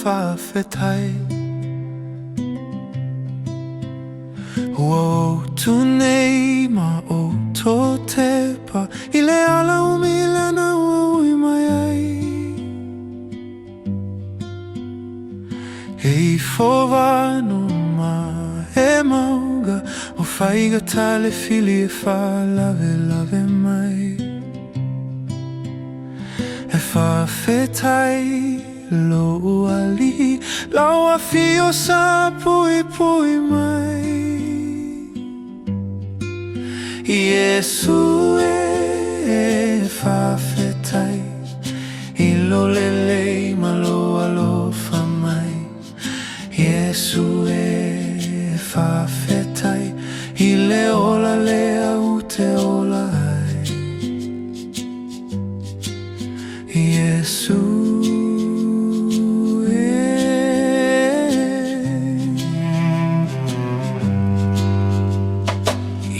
Faafetai. Wo tu nei ma o tō te pa I le ala umi lana ui mai ai. Hei fōwanu ma he mauga o whaiga tale fili e wha lawe mai. E Faafetai lo ali laua fio sa pui mai. Iesu Faafetai I lo lelei ma lo alofa mai. Iesu Faafetai I le ola lea u te ola ai. Iesu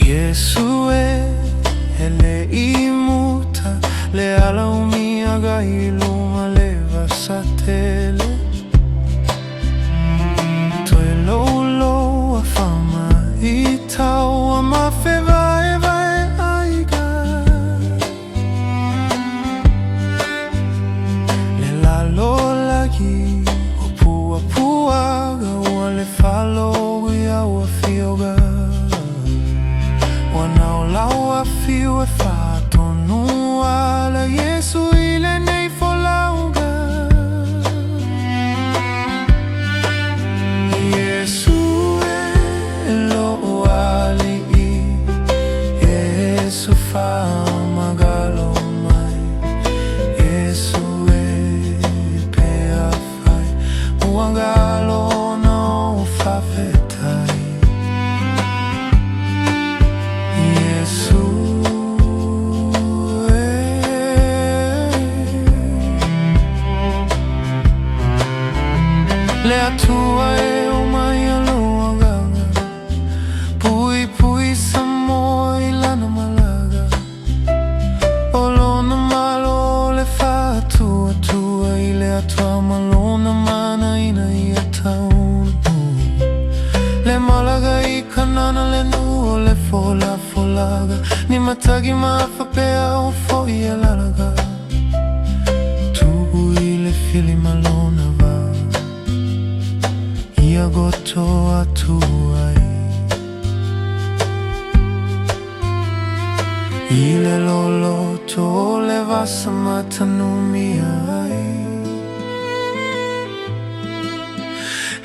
Iesu ele I muta le ala umiaga I luma le vasatele. Toe lolo a fama I tau a mawhe vai aiga. Le lalo lagi o puaga ua le falo I aua fioga. Wanau laua fiu e whātonua la Iesu I le nei folauga. Iesu lo ali I Iesu whamagalo mai. Iesu pea whai uangalo no Faafetai. Le atua o mai aloa gaga pui Samoan I lana malaga. O lona malo le whātua I le atua malona mana ina I a taunu. Le malaga I kanana le nua le folaga. Ni matagi mawhapea o foi e lalaga. Tuhu I le fili malona va Ia goto atu ai. I le lolo to le vasa matanumi ai.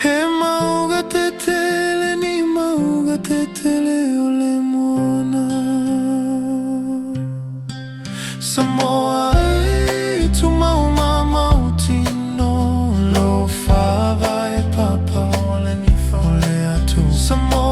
He mauga te tele ni mauga te tele o le mona. Samoan tu mau tino lo whawa e papa o le nifa o le atu. Samoan